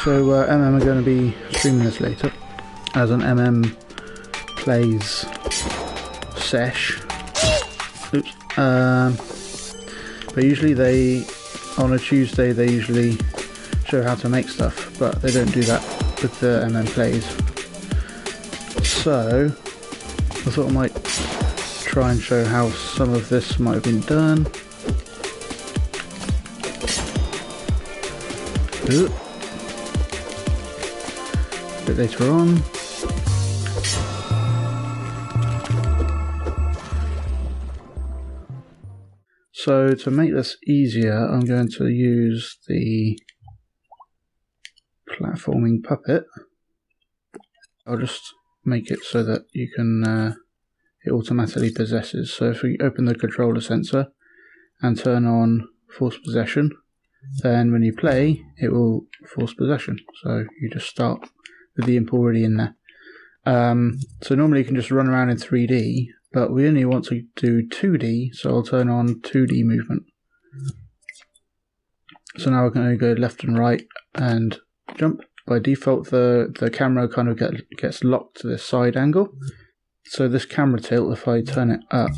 So MM are going to be streaming this later as an MM plays sesh. Oops. But usually on a Tuesday they usually show how to make stuff, but they don't do that with the MM plays. So I thought I might try and show how some of this might have been done. Ooh. A bit later on. So to make this easier, I'm going to use the platforming puppet. I'll just make it so that you can it automatically possesses. So if we open the controller sensor and turn on force possession, then when you play it will force possession. So you just start with the imp already in there. So normally you can just run around in 3D, but we only want to do 2D, so I'll turn on 2D movement. So now we're going to go left and right and jump. By default the camera kind of gets locked to this side angle. So this camera tilt, if I turn it up,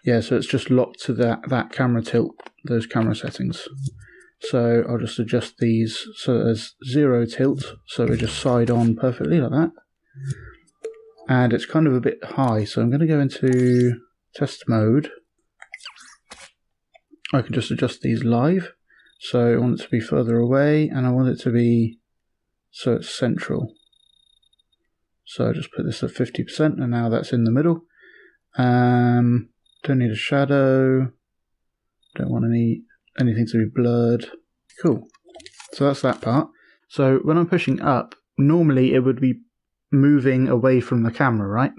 yeah, so it's just locked to that camera tilt, those camera settings. So I'll just adjust these so that there's 0 tilt, so we just side on perfectly like that. And it's kind of a bit high, so I'm going to go into test mode. I can just adjust these live. So I want it to be further away, and I want it to be so it's central. So I just put this at 50%, and now that's in the middle. Don't need a shadow. Don't want anything to be blurred. Cool. So that's that part. So when I'm pushing up, normally it would be moving away from the camera, right?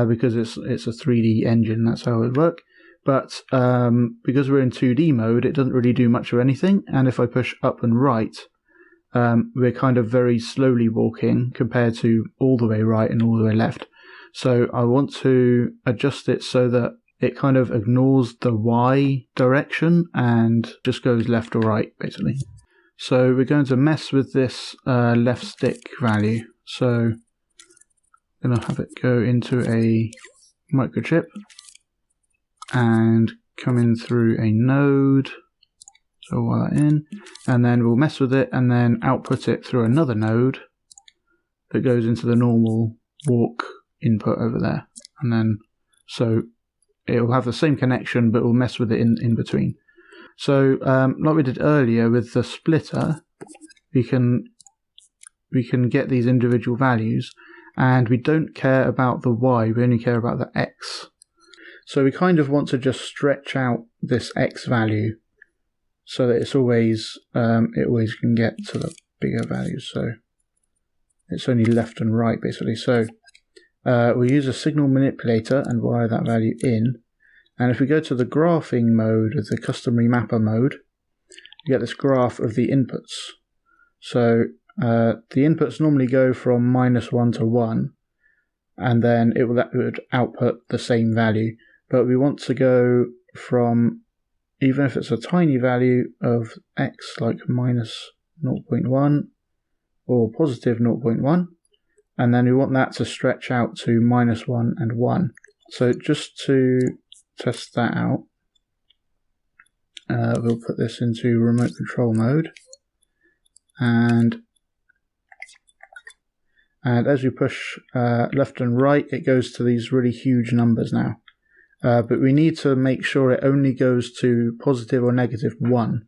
Because it's a 3D engine, that's how it would work. But because we're in 2D mode, it doesn't really do much of anything. And if I push up and right, we're kind of very slowly walking compared to all the way right and all the way left. So I want to adjust it so that it kind of ignores the Y direction and just goes left or right, basically. So we're going to mess with this left stick value. So I'm going to have it go into a microchip and come in through a node. So wire that in, and then we'll mess with it and then output it through another node that goes into the normal walk input over there. And then so it will have the same connection, but we'll mess with it in between. So like we did earlier with the splitter, we can get these individual values, and we don't care about the Y, we only care about the X. So we kind of want to just stretch out this X value so that it's always it always can get to the bigger values. So it's only left and right basically. So we'll use a signal manipulator and wire that value in. And if we go to the graphing mode, or the custom remapper mode, you get this graph of the inputs. So the inputs normally go from -1 to 1, and then it would output the same value. But we want to go from, even if it's a tiny value of X, like -0.1 or positive 0.1, and then we want that to stretch out to -1 and 1. So just to test that out, we'll put this into remote control mode, and as we push left and right, it goes to these really huge numbers now. But we need to make sure it only goes to positive or negative 1,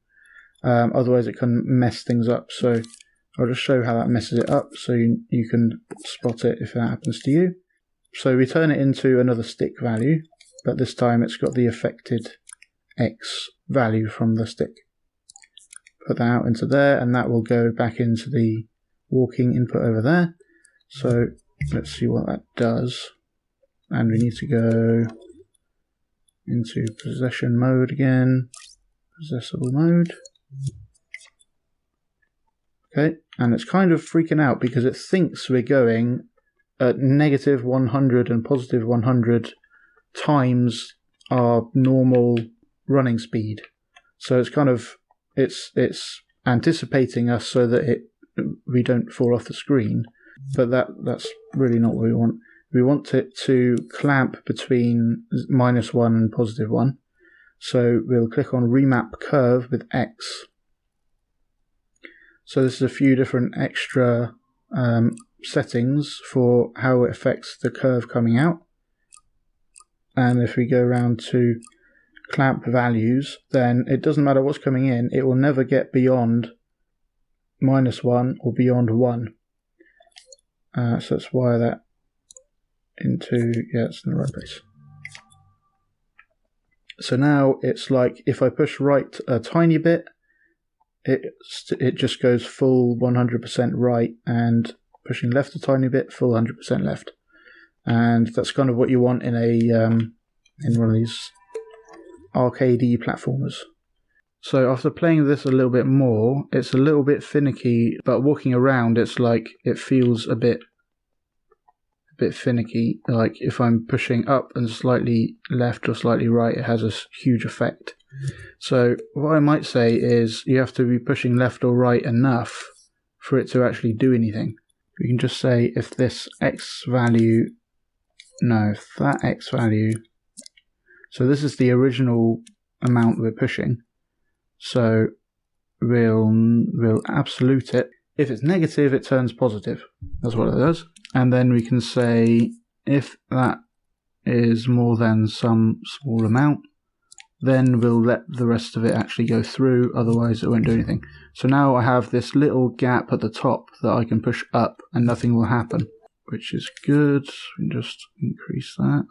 otherwise it can mess things up. So I'll just show how that messes it up so you can spot it if that happens to you. So we turn it into another stick value, but this time it's got the affected X value from the stick. Put that out into there, and that will go back into the walking input over there. So let's see what that does. And we need to go into possession mode again, possessible mode. Okay, and it's kind of freaking out because it thinks we're going at -100 and positive 100 times our normal running speed. So it's kind of it's anticipating us so that we don't fall off the screen, but that's really not what we want. We want it to clamp between -1 and +1. So we'll click on Remap Curve with X. So this is a few different extra settings for how it affects the curve coming out. And if we go around to clamp values, then it doesn't matter what's coming in, it will never get beyond -1 or beyond 1. So let's wire that into, yeah, it's in the right place. So now it's like if I push right a tiny bit, it just goes full 100% right, and pushing left a tiny bit, full 100% left. And that's kind of what you want in in one of these arcadey platformers. So after playing this a little bit more, it's a little bit finicky, but walking around it's like it feels a bit finicky. Like if I'm pushing up and slightly left or slightly right, it has a huge effect. So what I might say is you have to be pushing left or right enough for it to actually do anything. We can just say if this X value, if that X value, so this is the original amount we're pushing, so we'll absolute it. If it's negative, it turns positive. That's what it does. And then we can say if that is more than some small amount, then we'll let the rest of it actually go through, otherwise it won't do anything. So now I have this little gap at the top that I can push up and nothing will happen, which is good. We can just increase that.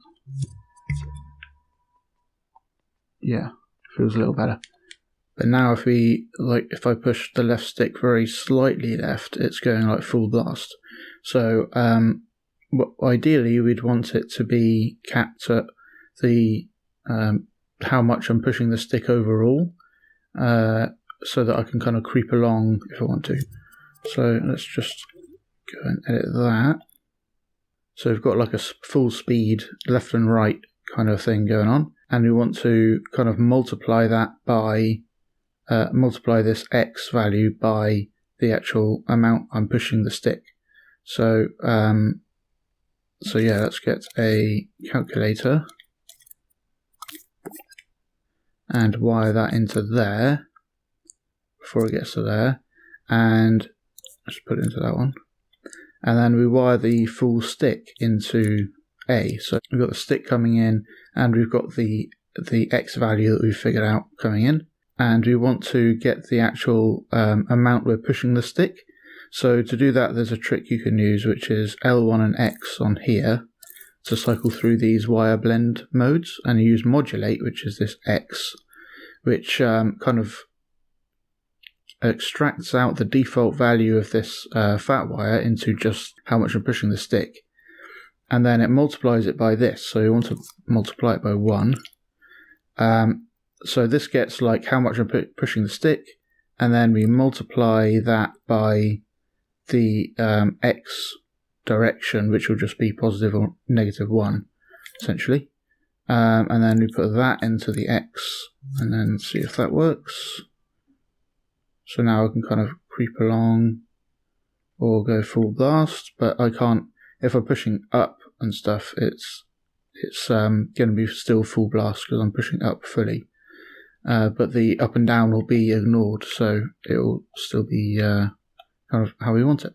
Yeah, feels a little better. But now if I push the left stick very slightly left, it's going like full blast. So ideally we'd want it to be capped at the how much I'm pushing the stick overall, so that I can kind of creep along if I want to. So let's just go and edit that. So we've got like a full speed left and right kind of thing going on, and we want to kind of multiply that by multiply this X value by the actual amount I'm pushing the stick. So yeah, let's get a calculator and wire that into there before it gets to there, and let's put it into that one, and then we wire the full stick into A. So we've got the stick coming in, and we've got the X value that we've figured out coming in, and we want to get the actual amount we're pushing the stick. So to do that, there's a trick you can use, which is L1 and X on here to cycle through these wire blend modes, and you use modulate, which is this X, which kind of extracts out the default value of this fat wire into just how much I'm pushing the stick, and then it multiplies it by this. So you want to multiply it by 1. So this gets like how much I'm pushing the stick, and then we multiply that by the X direction, which will just be positive or -1 essentially, and then we put that into the X and then see if that works. So now I can kind of creep along or go full blast, but I can't. If I'm pushing up and stuff, it's going to be still full blast because I'm pushing up fully, but the up and down will be ignored, so it will still be kind of how we want it.